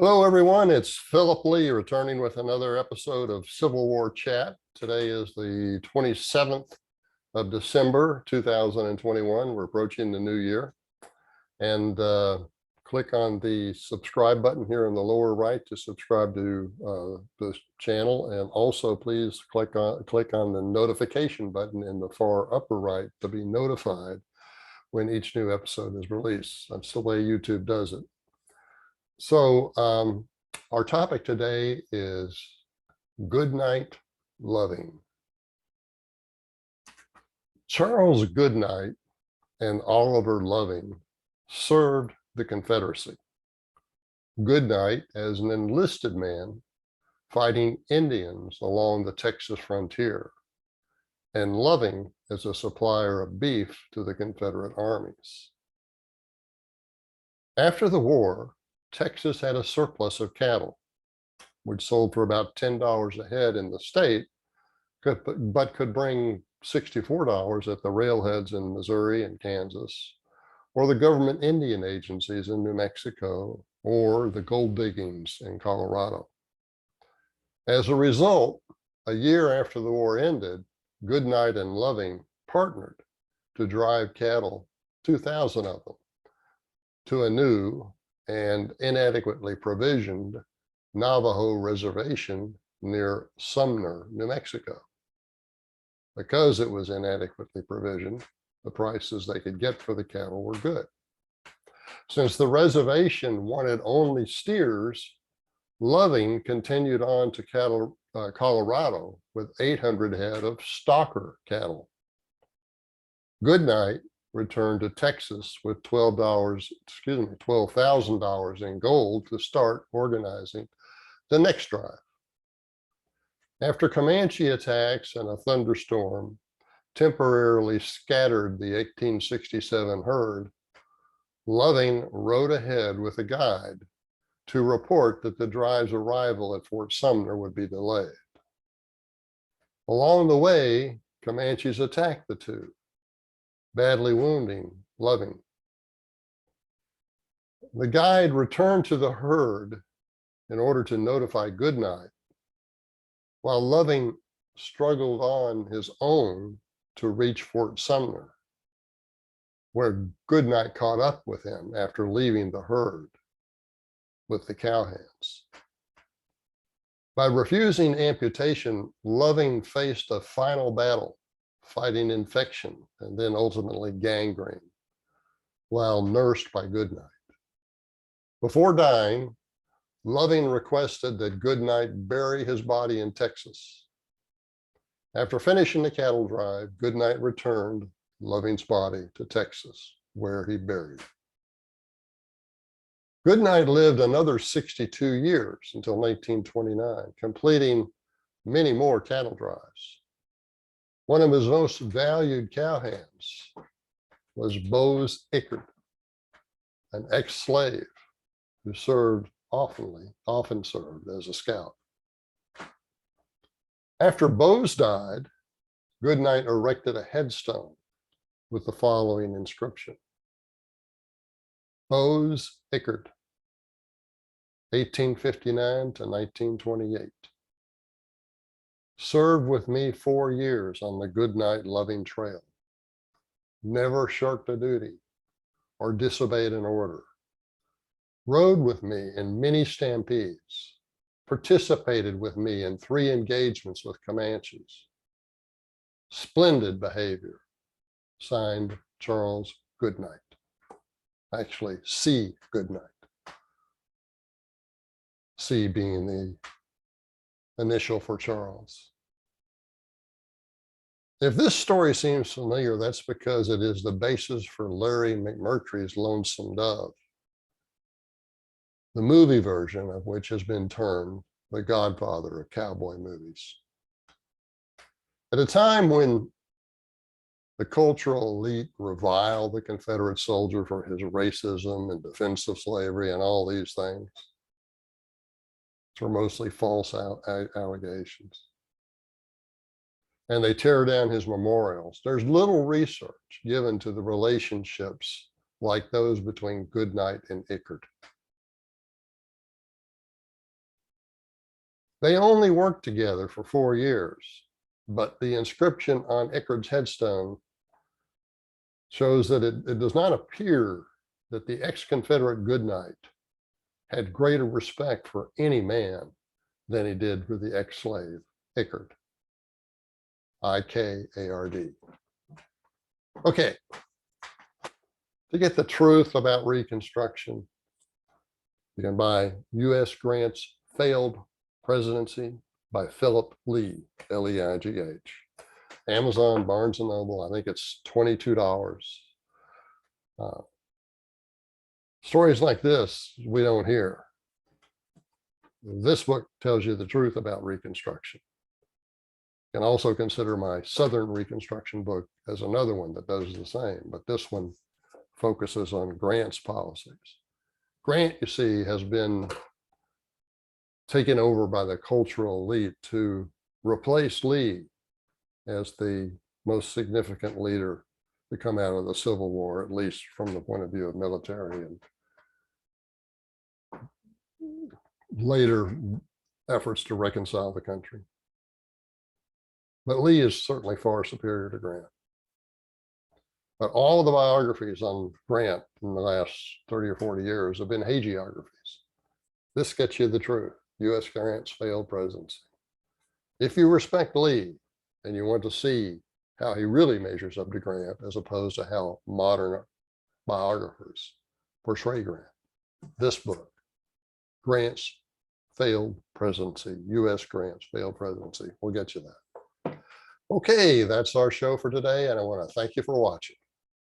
Hello, everyone. It's Philip Lee returning with another episode of Civil War Chat. Today is the 27th of December, 2021. We're approaching the new year. And click on the subscribe button here in the lower right to subscribe to this channel. And also, please click on the notification button in the far upper right to be notified when each new episode is released. That's the way YouTube does it. So our topic today is Goodnight Loving. Charles Goodnight and Oliver Loving served the Confederacy. Goodnight as an enlisted man fighting Indians along the Texas frontier, and Loving as a supplier of beef to the Confederate armies. After the war, Texas had a surplus of cattle, which sold for about $10 a head in the state, but could bring $64 at the railheads in Missouri and Kansas, or the government Indian agencies in New Mexico, or the gold diggings in Colorado. As a result, a year after the war ended, Goodnight and Loving partnered to drive cattle, 2,000 of them, to a new and inadequately provisioned Navajo reservation near Sumner, New Mexico. Because it was inadequately provisioned, the prices they could get for the cattle were good. Since the reservation wanted only steers, Loving continued on to Colorado with 800 head of stocker cattle. Goodnight returned to Texas with $12,000 in gold to start organizing the next drive. After Comanche attacks and a thunderstorm temporarily scattered the 1867 herd, Loving rode ahead with a guide to report that the drive's arrival at Fort Sumner would be delayed. Along the way, Comanches attacked the two, badly wounding Loving. The guide returned to the herd in order to notify Goodnight, while Loving struggled on his own to reach Fort Sumner, where Goodnight caught up with him after leaving the herd with the cowhands. By refusing amputation, Loving faced a final battle, fighting infection and then ultimately gangrene, while nursed by Goodnight. Before dying, Loving requested that Goodnight bury his body in Texas. After finishing the cattle drive, Goodnight returned Loving's body to Texas, where he buried it. Goodnight lived another 62 years until 1929, completing many more cattle drives. One of his most valued cowhands was Bose Ickard, an ex-slave who often served as a scout. After Bose died, Goodnight erected a headstone with the following inscription: Bose Ickard, 1859 to 1928. Served with me 4 years on the Goodnight Loving Trail. Never shirked a duty or disobeyed an order. Rode with me in many stampedes. Participated with me in 3 engagements with Comanches. Splendid behavior. Signed, Charles Goodnight. Actually, C. Goodnight. C being the initial for Charles. If this story seems familiar, that's because it is the basis for Larry McMurtry's Lonesome Dove, the movie version of which has been termed the godfather of cowboy movies. At a time when the cultural elite reviled the Confederate soldier for his racism and defense of slavery and all these things, which were mostly false allegations, and they tear down his memorials, there's little research given to the relationships like those between Goodnight and Ickard. They only worked together for 4 years, but the inscription on Ickard's headstone shows that it does not appear that the ex-Confederate Goodnight had greater respect for any man than he did for the ex-slave Ickard. I-K-A-R-D. Okay, to get the truth about Reconstruction, you can buy U.S. Grant's Failed Presidency by Philip Lee, L-E-I-G-H. Amazon, Barnes & Noble, I think it's $22. Stories like this we don't hear. This book tells you the truth about Reconstruction. You can also consider my Southern Reconstruction book as another one that does the same, but this one focuses on Grant's policies. Grant, you see, has been taken over by the cultural elite to replace Lee as the most significant leader to come out of the Civil War, at least from the point of view of military and later efforts to reconcile the country. But Lee is certainly far superior to Grant. But all of the biographies on Grant in the last 30 or 40 years have been hagiographies. This gets you the truth. U.S. Grant's failed presidency. If you respect Lee and you want to see how he really measures up to Grant, as opposed to how modern biographers portray Grant, this book, Grant's Failed Presidency, U.S. Grant's Failed Presidency, will get you that. Okay, that's our show for today, and I want to thank you for watching.